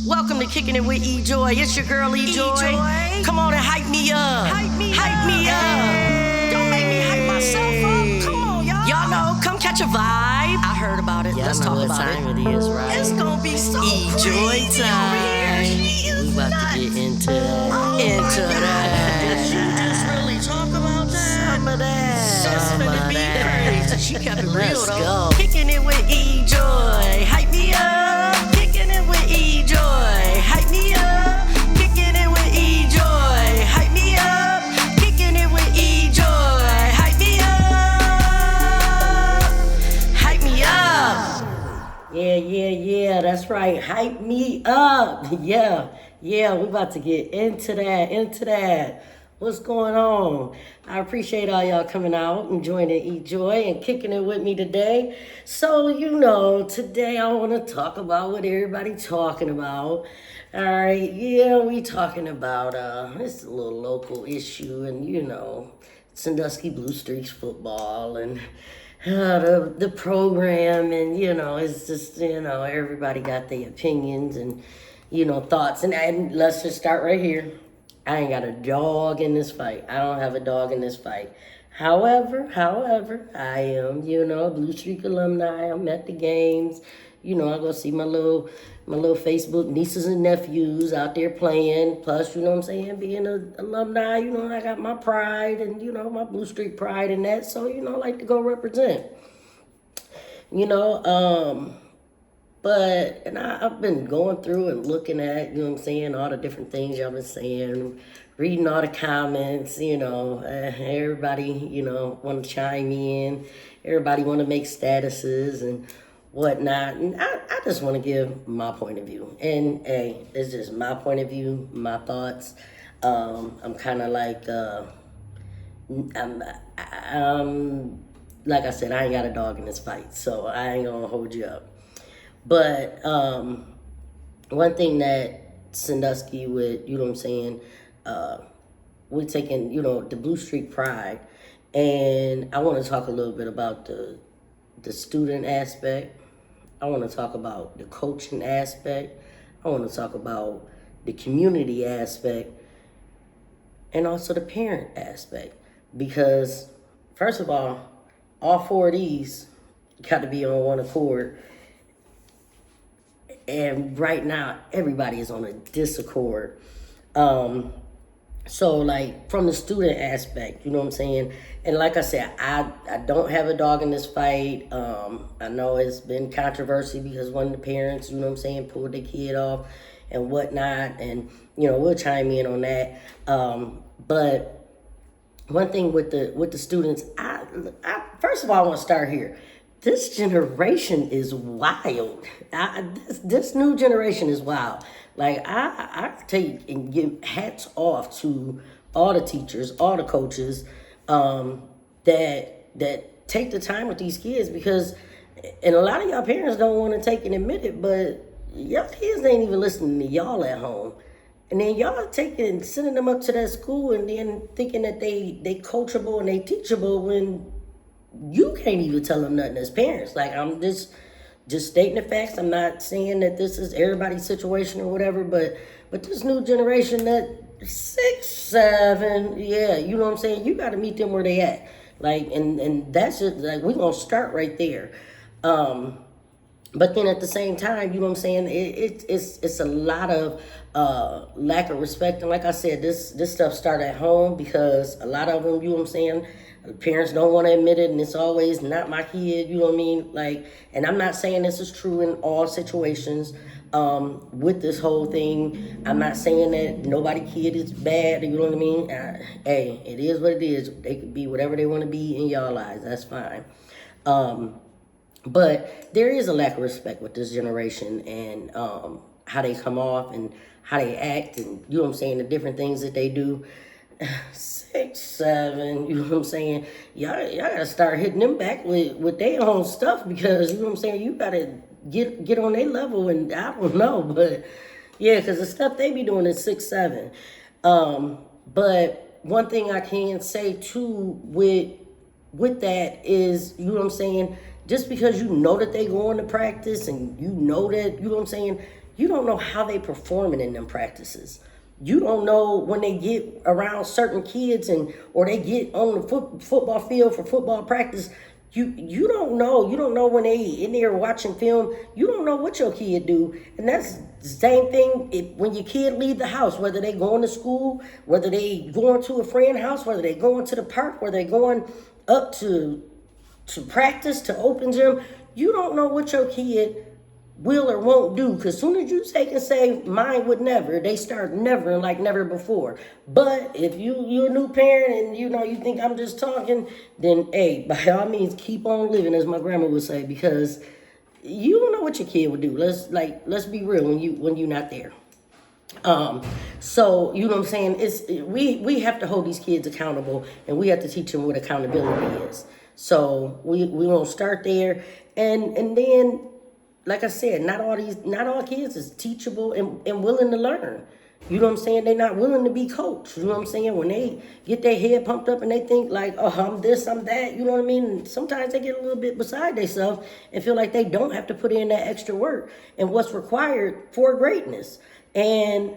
Welcome to Kicking It with E-Joy. It's your girl E-Joy. Come on and hype me up. Hype me up. Don't make me hype myself up. Come on, y'all. Y'all know, come catch a vibe. I heard about it. Let's talk about it. It is, right? It's gonna be so E-Joy crazy time. over here. We about to get into that. Did you just really talk about that? Some of that. It's finna be crazy. She kept it real Let's though. go. Kicking it with E-Joy. Hype me up. Kicking it with E-Joy. Hype me up. Kicking it with E-Joy. Hype me up. Kicking it with E-Joy. Hype me up. Hype me up. Yeah, that's right. Hype me up. Yeah, we about to get into that. What's going on? I appreciate all y'all coming out and joining E-Joy and kicking it with me today. So, today I want to talk about what everybody talking about. All right, we talking about, it's a little local issue and, Sandusky Blue Streaks football and the program and, it's just, everybody got their opinions and, thoughts. And let's just start right here. I ain't got a dog in this fight. I don't have a dog in this fight. However, I am, a Blue Streak alumni. I'm at the games. I go see my little Facebook nieces and nephews out there playing. Plus, being an alumni, I got my pride and, my Blue Streak pride in that. So, I like to go represent. But I've been going through and looking at, all the different things y'all been saying, reading all the comments, everybody, want to chime in. Everybody want to make statuses and whatnot. And I just want to give my point of view. And, hey, it's just my point of view, my thoughts. I'm kind of like, like I said, I ain't got a dog in this fight, so I ain't going to hold you up. But one thing that Sandusky would, we're taking, the Blue Streak pride. And I want to talk a little bit about the student aspect. I want to talk about the coaching aspect. I want to talk about the community aspect. And also the parent aspect. Because, first of all four of these got to be on one accord. And right now, everybody is on a disaccord. So, like, from the student aspect, And like I said, I don't have a dog in this fight. I know it's been controversy because one of the parents, pulled their kid off and whatnot. And, we'll chime in on that. But one thing with the students, I first of all, I want to start here. This generation is wild. This new generation is wild. Like, I take and give hats off to all the teachers, all the coaches, that take the time with these kids because, and a lot of y'all parents don't want to take and admit it, but y'all kids ain't even listening to y'all at home. And then y'all sending them up to that school and then thinking that they coachable and they teachable when you can't even tell them nothing as parents. Like, I'm just stating the facts. I'm not saying that this is everybody's situation or whatever, but this new generation that 6, 7, you got to meet them where they at. Like, and that's just, like, we're going to start right there. But then at the same time, it's a lot of lack of respect. And like I said, this stuff started at home because a lot of them, parents don't want to admit it, and it's always not my kid, Like, and I'm not saying this is true in all situations with this whole thing. I'm not saying that nobody kid is bad, hey, it is what it is. They could be whatever they want to be in y'all lives. That's fine. But there is a lack of respect with this generation and how they come off and how they act and, the different things that they do. 6, 7, y'all gotta start hitting them back with their own stuff because, you gotta get on their level and I don't know, but yeah, because the stuff they be doing is 6, 7. But one thing I can say too with that is, just because that they going to practice and that, You don't know how they performing in them practices. You don't know when they get around certain kids or they get on the football field for football practice. You don't know. You don't know when they in there watching film. You don't know what your kid do. And that's the same thing when your kid leave the house, whether they going to school, whether they going to a friend's house, whether they going to the park, whether they going up to practice, to open gym. You don't know what your kid will or won't do, because soon as you take and say mine would never, they start nevering like never before. But if you're a new parent and you think I'm just talking, then hey, by all means keep on living, as my grandma would say, because you don't know what your kid would do. Let's be real when you're not there. So you know what I'm saying, it's we have to hold these kids accountable, and we have to teach them what accountability is. So we won't start there, and then, like I said, not all kids is teachable and willing to learn. You know what I'm saying? They're not willing to be coached. You know what I'm saying? When they get their head pumped up and they think like, oh, I'm this, I'm that, you know what I mean? And sometimes they get a little bit beside themselves and feel like they don't have to put in that extra work and what's required for greatness. And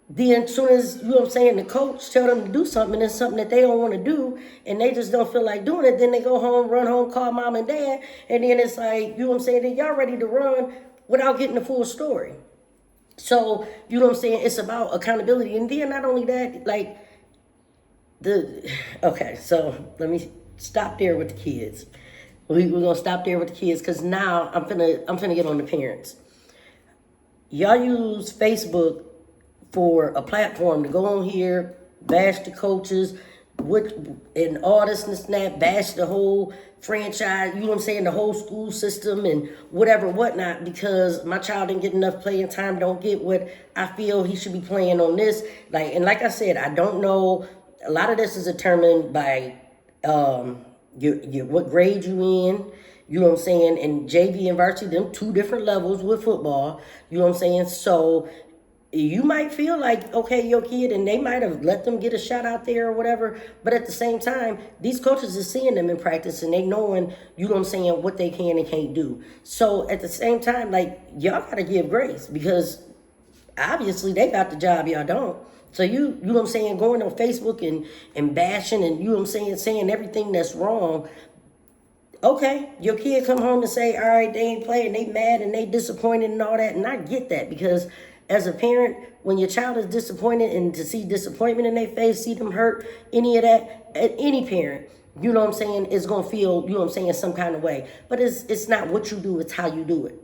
then as soon as, you know what I'm saying, the coach tell them to do something and it's something that they don't want to do and they just don't feel like doing it, then they go home, run home, call mom and dad, and then it's like, you know what I'm saying, then y'all ready to run without getting the full story. So, you know what I'm saying, it's about accountability. And then not only that, like, okay, so let me stop there with the kids. We're going to stop there with the kids, because now I'm finna get on the parents. Y'all use Facebook for a platform to go on here, bash the coaches, and all this and that, bash the whole franchise, you know what I'm saying, the whole school system and whatever, whatnot, because my child didn't get enough playing time, don't get what I feel he should be playing on this. Like I said, I don't know. A lot of this is determined by your what grade you in. You know what I'm saying? And JV and varsity, them two different levels with football. You know what I'm saying? So you might feel like, okay, your kid, and they might have let them get a shot out there or whatever, but at the same time, these coaches are seeing them in practice and they knowing, you know what I'm saying, what they can and can't do. So at the same time, like, y'all gotta give grace, because obviously they got the job, y'all don't. So you know what I'm saying, going on Facebook and bashing and, you know what I'm saying everything that's wrong. Okay, your kid come home and say, all right, they ain't playing, they mad and they disappointed and all that, and I get that, because as a parent, when your child is disappointed and to see disappointment in their face, see them hurt, any of that, any parent, you know what I'm saying, is going to feel, you know what I'm saying, some kind of way. But it's not what you do, it's how you do it.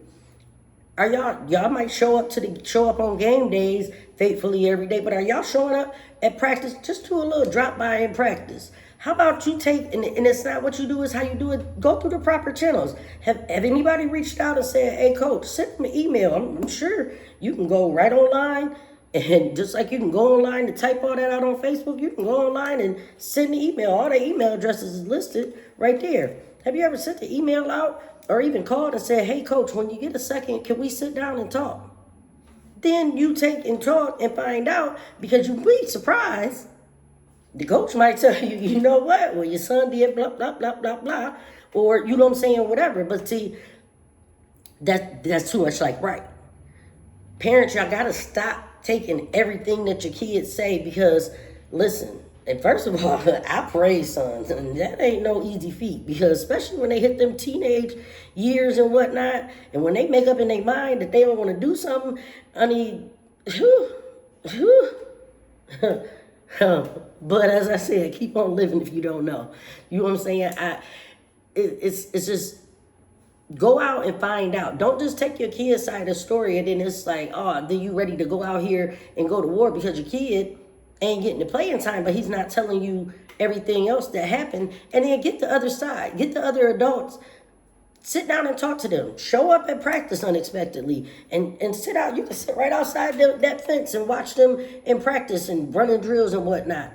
Are y'all might show up on game days faithfully every day, but are y'all showing up at practice? Just do a little drop by in practice. How about you take, and it's not what you do, it's how you do it, go through the proper channels. Have anybody reached out and said, hey, coach, send me an email? I'm sure you can go right online, and just like you can go online and type all that out on Facebook, you can go online and send the email. All the email addresses is listed right there. Have you ever sent the email out or even called and said, hey, coach, when you get a second, can we sit down and talk? Then you take and talk and find out, because you'd be surprised. The coach might tell you, you know what? Well, your son did blah, blah, blah, blah, blah. Or, you know what I'm saying, whatever. But see, that's too much like right. Parents, y'all got to stop taking everything that your kids say, because, listen, and first of all, I praise sons, and that ain't no easy feat, because especially when they hit them teenage years and whatnot, and when they make up in their mind that they don't want to do something, I mean, but as I said, keep on living if you don't know. You know what I'm saying? It's just go out and find out. Don't just take your kid's side of the story and then it's like, oh, then you ready to go out here and go to war because your kid ain't getting the playing time, but he's not telling you everything else that happened. And then get the other side, get the other adults. Sit down and talk to them. Show up at practice unexpectedly and sit out. You can sit right outside that fence and watch them in practice and running drills and whatnot.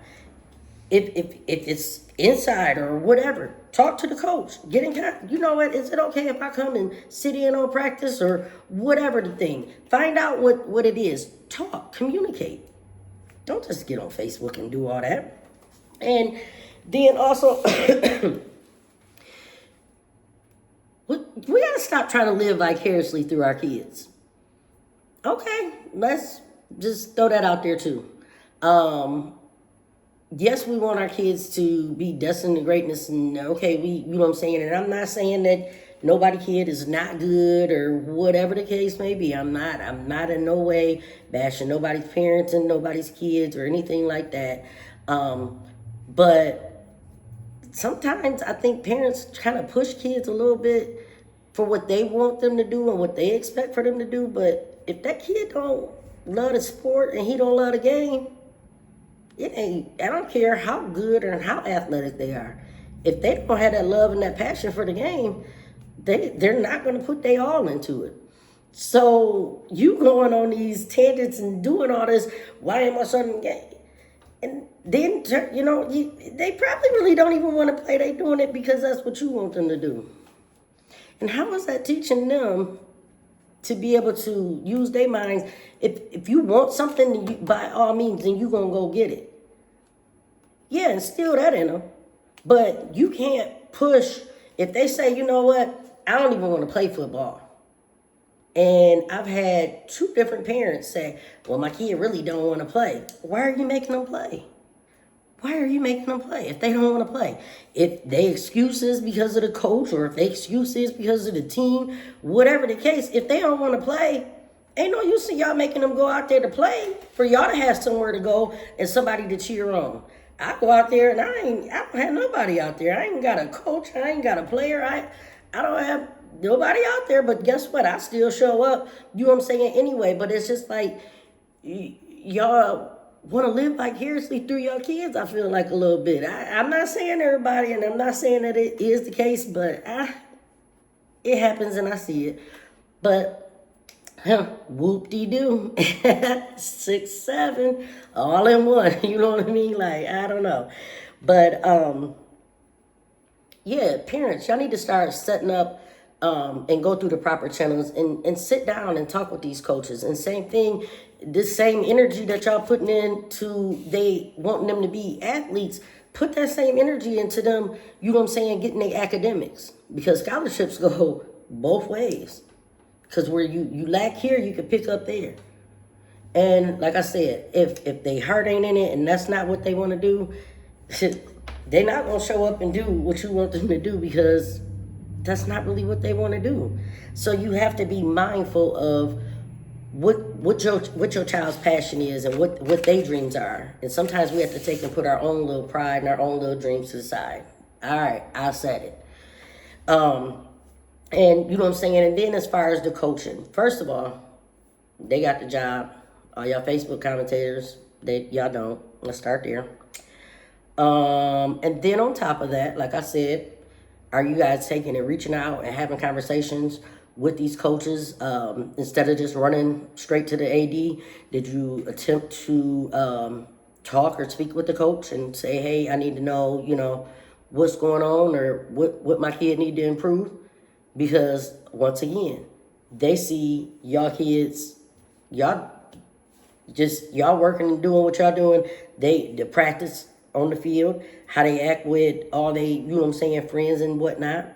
If it's inside or whatever, talk to the coach. Get in contact. You know what? Is it okay if I come and sit in on practice or whatever the thing? Find out what it is. Talk. Communicate. Don't just get on Facebook and do all that. And then also... we got to stop trying to live vicariously through our kids. Okay, let's just throw that out there too. Um, yes, we want our kids to be destined to greatness, and okay, you know what I'm saying. And I'm not saying that nobody kid is not good or whatever the case may be. I'm not in no way bashing nobody's parents and nobody's kids or anything like that. But sometimes I think parents kind of push kids a little bit for what they want them to do and what they expect for them to do. But if that kid don't love the sport and he don't love the game, it ain't. I don't care how good or how athletic they are. If they don't have that love and that passion for the game, they're not going to put their all into it. So you going on these tangents and doing all this, why am I son game? And then, they probably really don't even want to play. They doing it because that's what you want them to do. And how is that teaching them to be able to use their minds? If you want something, by all means, then you're going to go get it. Yeah, instill that in them. But you can't push, if they say, you know what, I don't even want to play football. And I've had 2 different parents say, well, my kid really don't want to play. Why are you making them play? Why are you making them play if they don't want to play? If they excuse is because of the coach, or if they excuse is because of the team, whatever the case, if they don't want to play, ain't no use in y'all making them go out there to play for y'all to have somewhere to go and somebody to cheer on. I go out there and I don't have nobody out there. I ain't got a coach. I ain't got a player. I don't have nobody out there, but guess what? I still show up. You know what I'm saying? Anyway, but it's just like y'all want to live vicariously through your kids, I feel like a little bit. I'm not saying everybody, and I'm not saying that it is the case, but it happens and I see it. But whoop-de-doo, 6, 7, all in one. You know what I mean? Like, I don't know. But, yeah, parents, y'all need to start setting up and go through the proper channels and sit down and talk with these coaches. And same thing, this same energy that y'all putting into they wanting them to be athletes, put that same energy into them, you know what I'm saying, getting their academics. Because scholarships go both ways. Because where you lack here, you can pick up there. And like I said, if they heart ain't in it and that's not what they want to do, they're not going to show up and do what you want them to do, because that's not really what they want to do. So you have to be mindful of what your child's passion is and what their dreams are. And sometimes we have to take and put our own little pride and our own little dreams to the side. All right, I said it. And you know what I'm saying? And then as far as the coaching, first of all, they got the job. All y'all Facebook commentators, y'all don't. Let's start there. And then on top of that, like I said, are you guys taking and reaching out and having conversations with these coaches instead of just running straight to the AD? Did you attempt to talk or speak with the coach and say, hey, I need to know, what's going on or what my kid need to improve? Because once again, they see y'all kids, y'all working and doing what y'all doing. The practice on the field, how they act with all they, you know what I'm saying, friends and whatnot.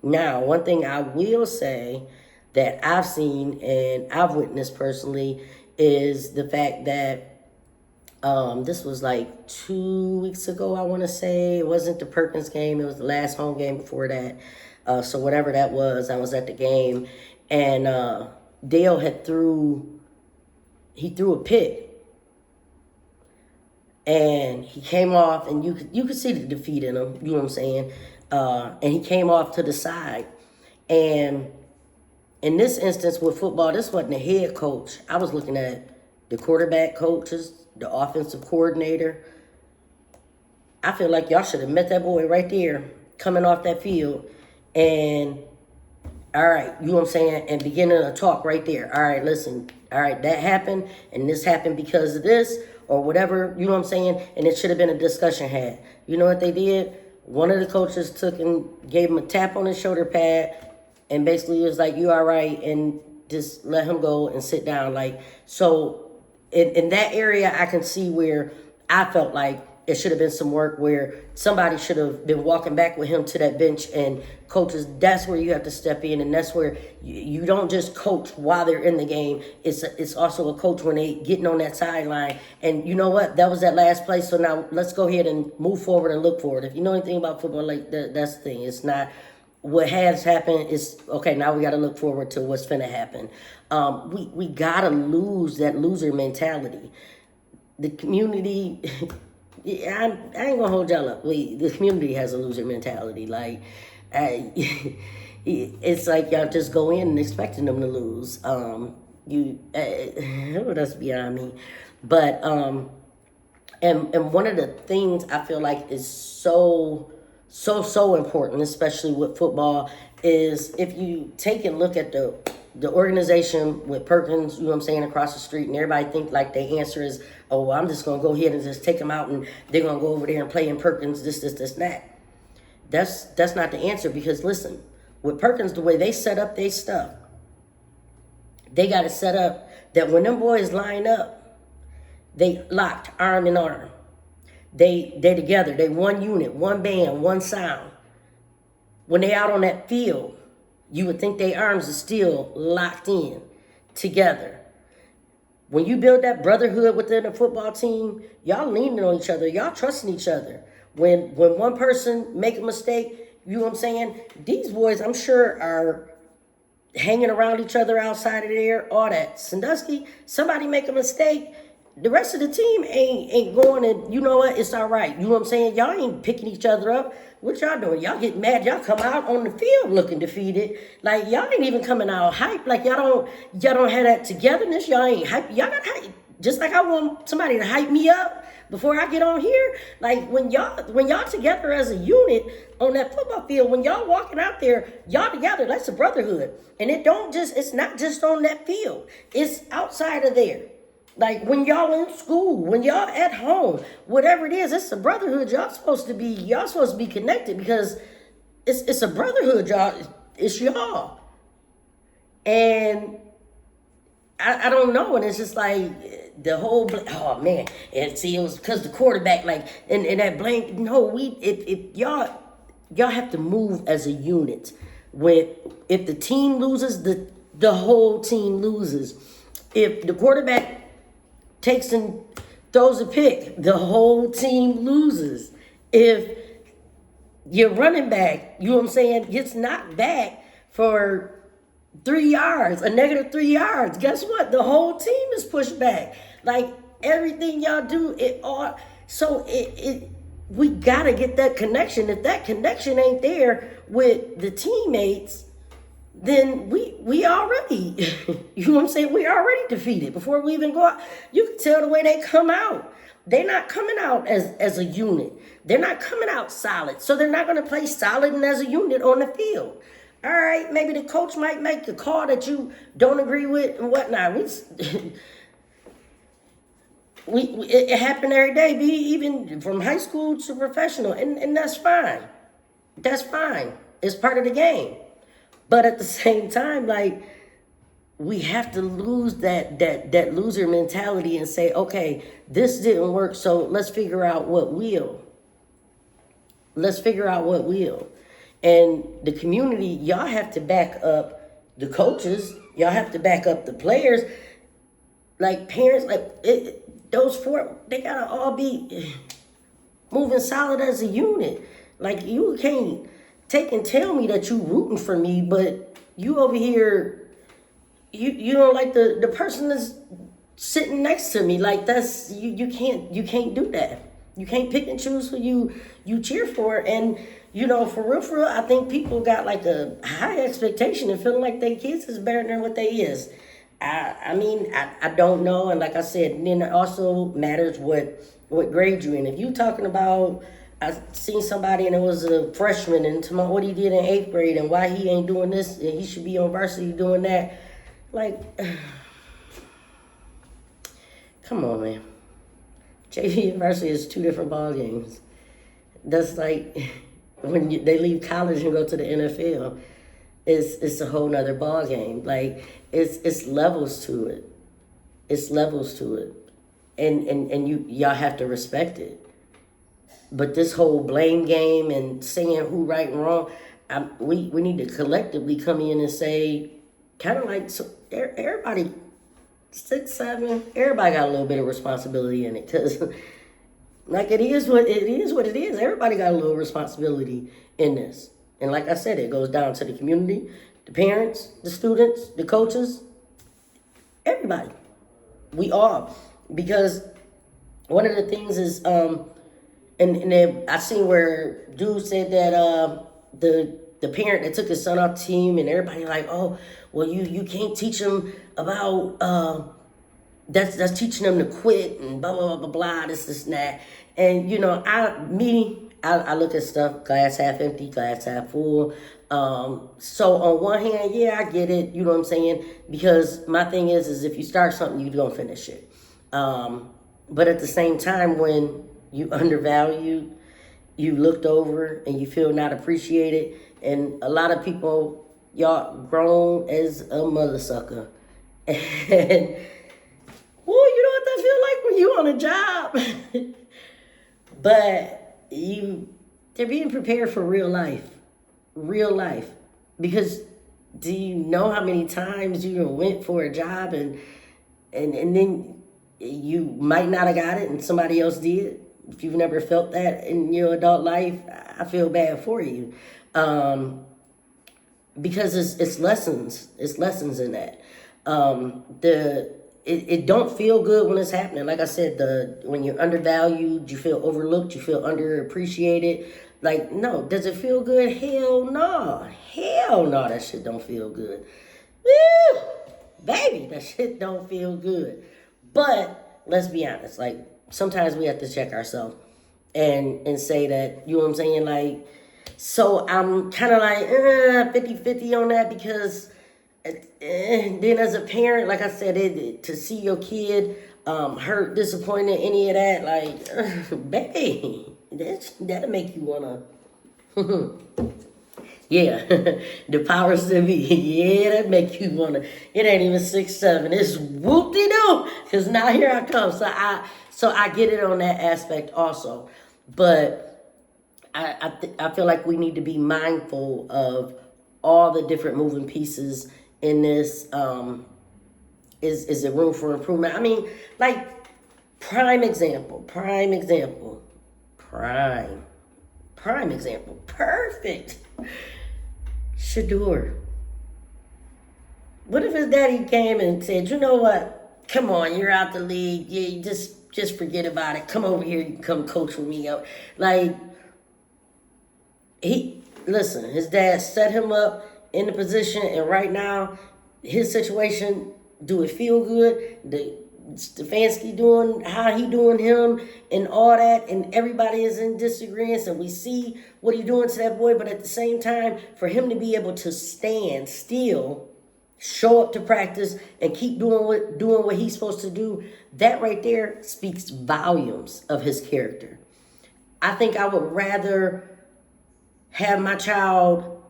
Now, one thing I will say that I've seen and I've witnessed personally is the fact that this was like 2 weeks ago, I want to say. It wasn't the Perkins game. It was the last home game before that. So whatever that was, I was at the game. And Dale threw a pick. And he came off, and you could see the defeat in him, you know what I'm saying? And he came off to the side. And in this instance with football, this wasn't the head coach. I was looking at the quarterback coaches, the offensive coordinator. I feel like y'all should have met that boy right there coming off that field. And, all right, you know what I'm saying? And beginning a talk right there. All right, listen. All right, that happened, and this happened because of this, or whatever, you know what I'm saying? And it should have been a discussion had. You know what they did? One of the coaches took and gave him a tap on his shoulder pad and basically was like, you all right, and just let him go and sit down. Like, so in that area, I can see where I felt like it should have been some work where somebody should have been walking back with him to that bench, and coaches, that's where you have to step in, and that's where you don't just coach while they're in the game. It's also a coach when they getting on that sideline. And you know what? That was that last play, so now let's go ahead and move forward and look forward. If you know anything about football, like that's the thing. It's not what has happened is okay. Now we got to look forward to what's finna happen. We gotta lose that loser mentality. The community, I ain't gonna hold y'all up. The community has a loser mentality. Like, it's like y'all just go in and expecting them to lose. That's beyond me. But and one of the things I feel like is so important, especially with football, is if you take and look at the organization with Perkins, you know what I'm saying, across the street, and everybody think like the answer is, oh, well, I'm just going to go ahead and just take them out and they're going to go over there and play in Perkins, this, that. That's not the answer, because listen, with Perkins, the way they set up their stuff, they got it set up that when them boys line up, they locked arm in arm. They together. They one unit, one band, one sound. When they out on that field, you would think their arms are still locked in together. When you build that brotherhood within a football team, y'all leaning on each other. Y'all trusting each other. When one person make a mistake, you know what I'm saying? These boys, I'm sure, are hanging around each other outside of there, all that. Sandusky, somebody make a mistake, the rest of the team ain't going, and you know what? It's all right. You know what I'm saying? Y'all ain't picking each other up. What y'all doing? Y'all get mad. Y'all come out on the field looking defeated. Like, y'all ain't even coming out hype. Like, y'all don't have that togetherness. Y'all ain't hype. Y'all got hype. Just like I want somebody to hype me up before I get on here. Like, when y'all together as a unit on that football field, when y'all walking out there, y'all together, that's a brotherhood. And it's not just on that field. It's outside of there. Like, when y'all in school, when y'all at home, whatever it is, it's a brotherhood. Y'all supposed to be connected, because it's a brotherhood, y'all. It's y'all. And I don't know. And it's just like the whole, oh man. And see, it was because the quarterback, like, and that blank, no, y'all have to move as a unit. If the team loses, the whole team loses. If the quarterback takes and throws a pick, the whole team loses. If your running back, you know what I'm saying, gets knocked back for 3 yards, a negative 3 yards, guess what? The whole team is pushed back. Like, everything y'all do, we gotta get that connection. If that connection ain't there with the teammates, then we already, you know what I'm saying? We already defeated before we even go out. You can tell the way they come out. They're not coming out as a unit. They're not coming out solid. So they're not going to play solid and as a unit on the field. All right, maybe the coach might make a call that you don't agree with and whatnot. It happened every day, even from high school to professional, and that's fine. That's fine. It's part of the game. But at the same time, like, we have to lose that loser mentality and say, okay, this didn't work, so let's figure out what will. Let's figure out what will. And the community, y'all have to back up the coaches. Y'all have to back up the players. Like, parents, those four, they gotta all be moving solid as a unit. Like, you can't take and tell me that you rooting for me, but you over here, you don't like the person that's sitting next to me. Like, that's you can't do that. You can't pick and choose who you cheer for. And you know, for real, I think people got like a high expectation and feeling like their kids is better than what they is. I mean, I don't know. And like I said, then it also matters what grade you in. If you talking about, I seen somebody and it was a freshman and to what he did in 8th grade and why he ain't doing this and he should be on varsity doing that. Like, come on, man. JV and varsity is 2 different ball games. That's like when they leave college and go to the NFL. It's a whole nother ball game. Like, it's levels to it. It's levels to it. And y'all have to respect it. But this whole blame game and saying who right and wrong, we need to collectively come in and say, kind of like, so everybody, 6, 7, everybody got a little bit of responsibility in it. Because like it is what it is what it is. Everybody got a little responsibility in this. And like I said, it goes down to the community, the parents, the students, the coaches, everybody. We all. Because one of the things is, and then I seen where dude said that the parent that took his son off the team, and everybody like, oh, well, you can't teach him about that's teaching them to quit and blah blah blah blah blah, this and that. And I look at stuff glass half empty, glass half full. So on one hand, yeah, I get it. You know what I'm saying? Because my thing is if you start something, you're gonna finish it. But at the same time, when you undervalued, you looked over, and you feel not appreciated, and a lot of people, y'all grown as a mother sucker, and well, you know what that feel like when you on a job. But they're being prepared for real life, because do you know how many times you went for a job and then you might not have got it and somebody else did? If you've never felt that in your adult life, I feel bad for you, because it's lessons in that. It don't feel good when it's happening. Like I said, when you're undervalued, you feel overlooked, you feel underappreciated. Like, no, does it feel good? Hell no. That shit don't feel good. Woo! Baby, that shit don't feel good. But let's be honest, like, sometimes we have to check ourselves and say that, you know what I'm saying? Like, so I'm kind of like 50-50 on that, because then as a parent, like I said, to see your kid hurt, disappointed, any of that, like, baby, that'll make you wanna, yeah, the powers that be, yeah, that make you wanna. It ain't even 6, 7, it's whoop-de-doo, because now here I come. So I get it on that aspect also, but I feel like we need to be mindful of all the different moving pieces in this. Is there room for improvement? I mean, like, prime example, perfect. Shador. What if his daddy came and said, you know what? Come on, you're out the league. Yeah, you just forget about it. Come over here, you can come coach with me. Like, his dad set him up in the position, and right now, his situation, do it feel good? Stefanski doing how he doing him and all that, and everybody is in disagreement, and we see what he doing to that boy. But at the same time, for him to be able to stand still, show up to practice, and keep doing what he's supposed to do, that right there speaks volumes of his character. I think I would rather have my child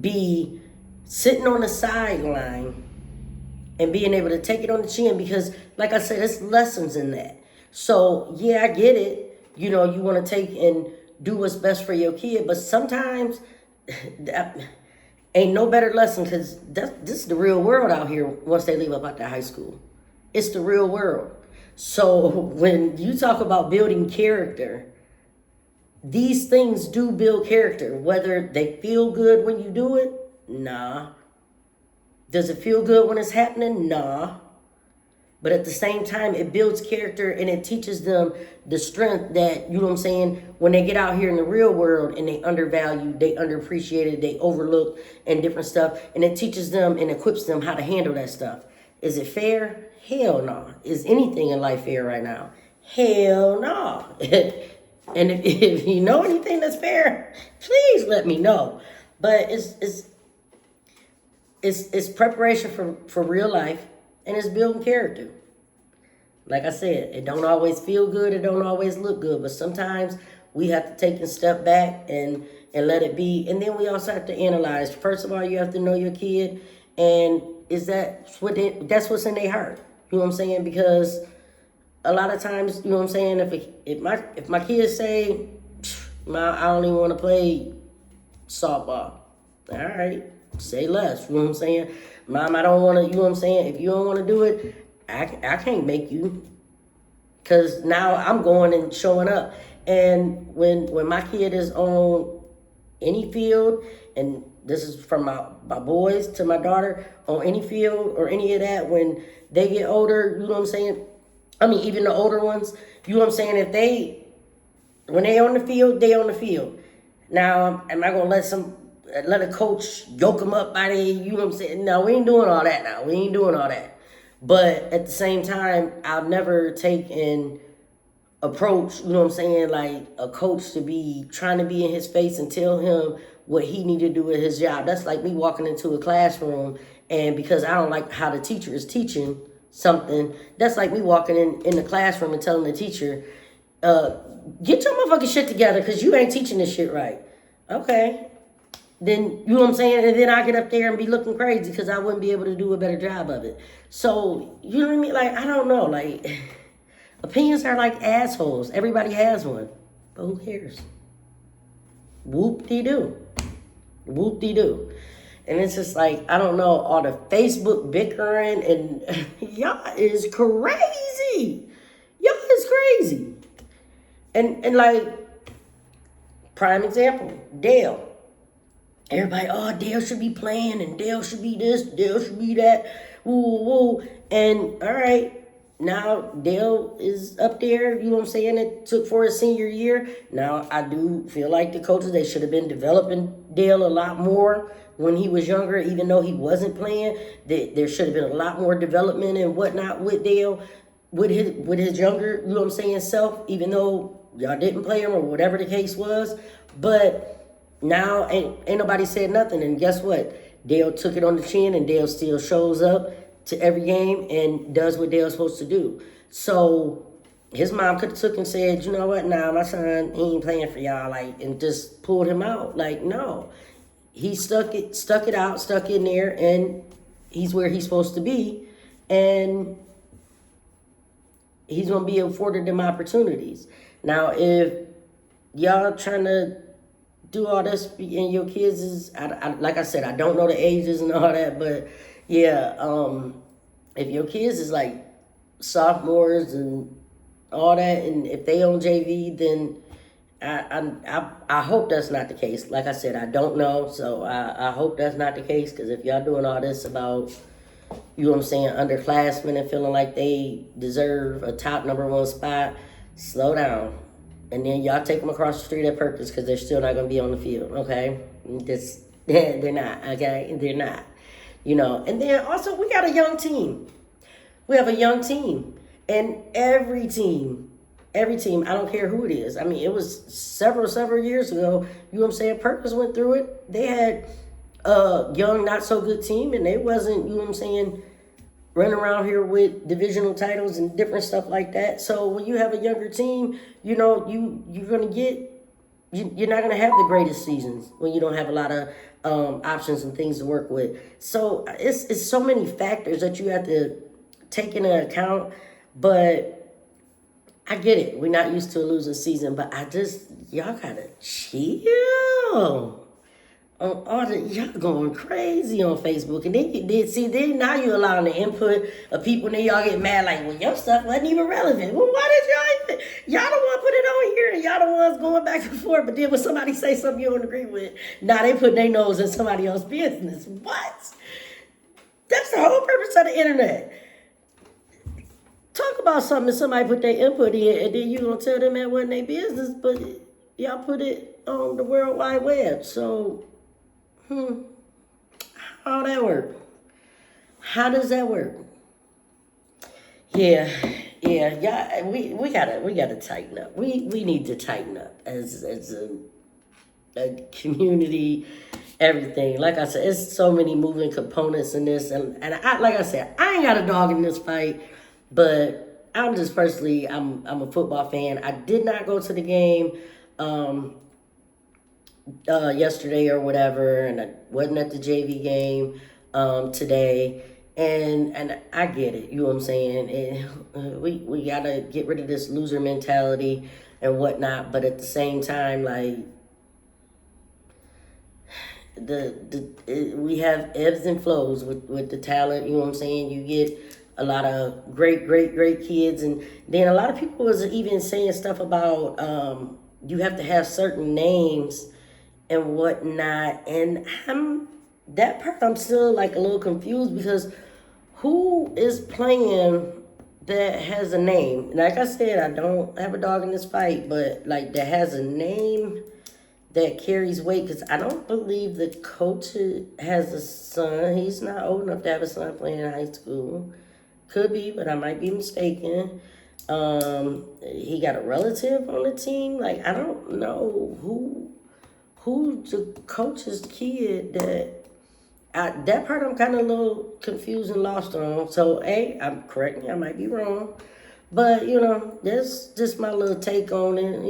be sitting on the sideline and being able to take it on the chin, because, like I said, there's lessons in that. So, yeah, I get it. You know, you want to take and do what's best for your kid, but sometimes that ain't no better lesson, because this is the real world out here once they leave up out the high school. It's the real world. So when you talk about building character, these things do build character. Whether they feel good when you do it, nah. Does it feel good when it's happening? Nah. But at the same time, it builds character, and it teaches them the strength that, you know what I'm saying, when they get out here in the real world and they undervalued, they underappreciated, they overlooked, and different stuff, and it teaches them and equips them how to handle that stuff. Is it fair? Hell no. Is anything in life fair right now? Hell no. And if you know anything that's fair, please let me know. But it's preparation for real life, and it's building character. Like I said, it don't always feel good, it don't always look good, but sometimes we have to take a step back and let it be. And then we also have to analyze. First of all, you have to know your kid, and that's what's in their heart. You know what I'm saying? Because a lot of times, you know what I'm saying, if my kids say, I don't even want to play softball. All right, say less. You know what I'm saying? Mom, I don't want to, you know what I'm saying? If you don't want to do it, I can't make you. Because now I'm going and showing up. And when my kid is on any field, and this is from my boys to my daughter, on any field or any of that, when they get older, you know what I'm saying? I mean, even the older ones, you know what I'm saying? When they on the field, they on the field. Now, am I going to let a coach yoke them up by the, you know what I'm saying? No, we ain't doing all that now. We ain't doing all that. But at the same time, I'll never take an approach, you know what I'm saying, like a coach to be trying to be in his face and tell him what he need to do with his job. That's like me walking into a classroom, and because I don't like how the teacher is teaching something, that's like me walking in the classroom and telling the teacher, get your motherfucking shit together because you ain't teaching this shit right. Okay. Then, you know what I'm saying? And then I get up there and be looking crazy because I wouldn't be able to do a better job of it. So, you know what I mean? Like, I don't know. Like, opinions are like assholes. Everybody has one. But who cares? Whoop-de-doo. Whoop-de-doo. And it's just like, I don't know, all the Facebook bickering and y'all is crazy. Y'all is crazy. And like, prime example, Dale. Everybody, oh, Dale should be playing, and Dale should be this, Dale should be that, woo, woo. And, all right, now Dale is up there, you know what I'm saying, it took for his senior year. Now, I do feel like the coaches, they should have been developing Dale a lot more when he was younger, even though he wasn't playing. There should have been a lot more development and whatnot with Dale, with his younger, you know what I'm saying, self, even though y'all didn't play him or whatever the case was. But now ain't nobody said nothing, and guess what? Dale took it on the chin, and Dale still shows up to every game and does what Dale's supposed to do. So his mom could have took and said, you know what? Nah, my son, he ain't playing for y'all, like, and just pulled him out. Like, no, he stuck it out, stuck in there, and he's where he's supposed to be, and he's gonna be afforded them opportunities. Now, if y'all trying to do all this and your kids is, like I said, I don't know the ages and all that, but yeah, if your kids is like sophomores and all that, and if they on JV, then I hope that's not the case. Like I said, I don't know, so I hope that's not the case, because if y'all doing all this about, you know what I'm saying, underclassmen and feeling like they deserve a top #1 spot, slow down. And then y'all take them across the street at Perkins because they're still not going to be on the field, okay? They're not, okay? They're not. You know, and then also we got a young team. We have a young team. And every team, I don't care who it is. I mean, it was several years ago, you know what I'm saying, Perkins went through it. They had a young, not so good team, and they wasn't, you know what I'm saying, running around here with divisional titles and different stuff like that. So when you have a younger team, you know, you're going to you're not going to have the greatest seasons when you don't have a lot of options and things to work with. So it's so many factors that you have to take into account. But I get it. We're not used to a losing season, but y'all got to chill. Y'all going crazy on Facebook, and then now you allowing the input of people, and then y'all get mad like, well, your stuff wasn't even relevant. Well, why did y'all the one put it on here, and y'all the ones going back and forth, but then when somebody say something you don't agree with, now they put their nose in somebody else's business. What? That's the whole purpose of the internet. Talk about something and somebody put their input in, and then you gonna tell them that wasn't their business, but y'all put it on the World Wide Web, so how that work? How does that work? Yeah. We gotta tighten up. We need to tighten up as a community. Everything. Like I said, it's so many moving components in this, and like I said, I ain't got a dog in this fight, but I'm just personally, I'm a football fan. I did not go to the game yesterday or whatever, and I wasn't at the JV game today, And I get it, you know what I'm saying? And we gotta get rid of this loser mentality and whatnot, but at the same time, like we have ebbs and flows with the talent, you know what I'm saying? You get a lot of great kids, and then a lot of people was even saying stuff about you have to have certain names and whatnot, and that part I'm still like a little confused because who is playing that has a name? Like I said, I don't have a dog in this fight, but like that has a name that carries weight, because I don't believe the coach has a son. He's not old enough to have a son playing in high school. Could be, but I might be mistaken. He got a relative on the team. Like, I don't know who's the coach's kid that part I'm kind of a little confused and lost on. So, I'm correct me, I might be wrong. But, that's just my little take on it,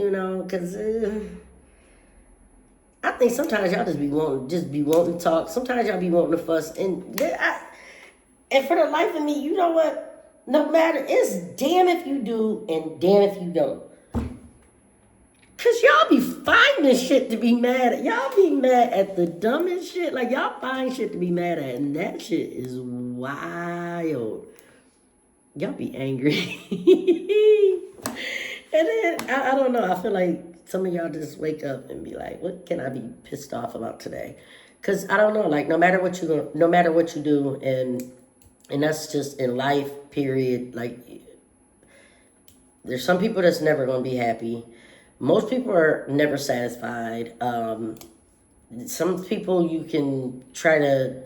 because I think sometimes y'all just be wanting to talk. Sometimes y'all be wanting to fuss. And for the life of me, you know what? No matter, it's damn if you do and damn if you don't. Because y'all be finding shit to be mad at. Y'all be mad at the dumbest shit. Like, y'all find shit to be mad at. And that shit is wild. Y'all be angry. And then, I don't know. I feel like some of y'all just wake up and be like, what can I be pissed off about today? Because I don't know. Like, no matter what you do, and that's just in life, period. Like, there's some people that's never going to be happy. Most people are never satisfied. Some people you can try to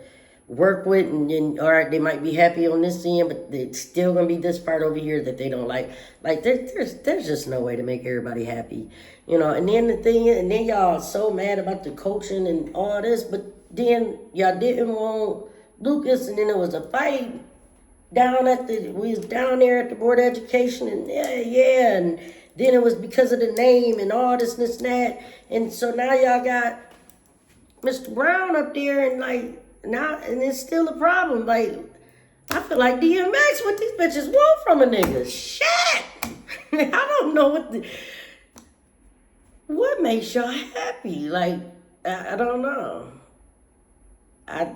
work with, and all right, they might be happy on this end, but it's still going to be this part over here that they don't like. Like, there's just no way to make everybody happy. And then the thing is, and then y'all so mad about the coaching and all this, but then y'all didn't want Lucas, and then there was a fight we was down there at the Board of Education, and and then it was because of the name and all this and that. And so now y'all got Mr. Brown up there, and like, now, and it's still a problem. Like, I feel like DMX, what these bitches want from a nigga. Shit! I don't know what makes y'all happy. Like, I don't know. I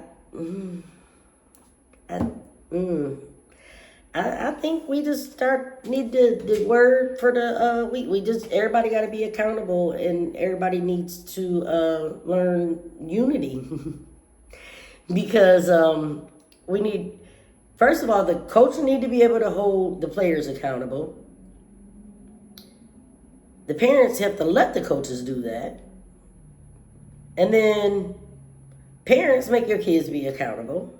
think we just need the word for the we just, everybody got to be accountable, and everybody needs to learn unity. Because we need, first of all, the coach need to be able to hold the players accountable. The parents have to let the coaches do that. And then parents, make your kids be accountable.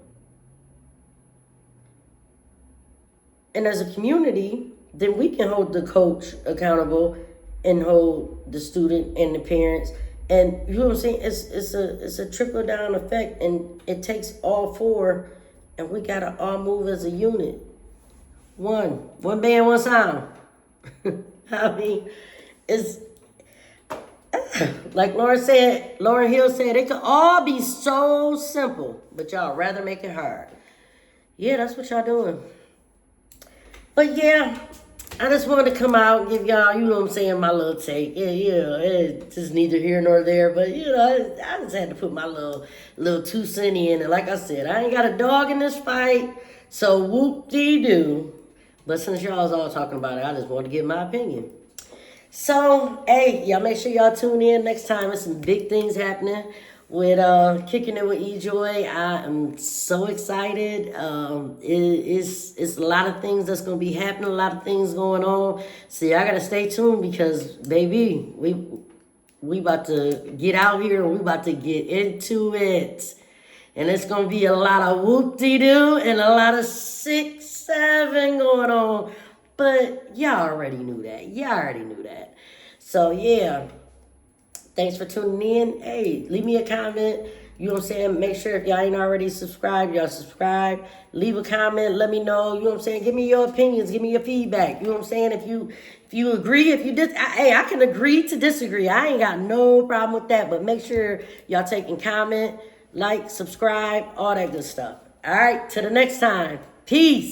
And as a community, then we can hold the coach accountable and hold the student and the parents. And you know what I'm saying? It's a trickle down effect, and it takes all four, and we gotta all move as a unit. One band, one sound. I mean, it's like Lauryn Hill said, it could all be so simple, but y'all rather make it hard. Yeah, that's what y'all doing. But yeah, I just wanted to come out and give y'all, you know what I'm saying, my little take. Yeah, it's just neither here nor there. But, I just had to put my little 2 cents in. And like I said, I ain't got a dog in this fight, so whoop-dee-doo. But since y'all was all talking about it, I just wanted to give my opinion. So, hey, y'all make sure y'all tune in next time. There's some big things happening with Kicking It with E-Joy. I am so excited. It's a lot of things that's going to be happening, a lot of things going on. See, I got to stay tuned because, baby, we about to get out here and we about to get into it. And it's going to be a lot of whoop-de-doo and a lot of 6, 7 going on. But y'all already knew that. So, yeah. Thanks for tuning in. Hey, leave me a comment. You know what I'm saying? Make sure if y'all ain't already subscribed, y'all subscribe. Leave a comment. Let me know. You know what I'm saying? Give me your opinions. Give me your feedback. You know what I'm saying? If you agree, if you I can agree to disagree. I ain't got no problem with that. But make sure y'all taking comment, like, subscribe, all that good stuff. All right, till the next time. Peace.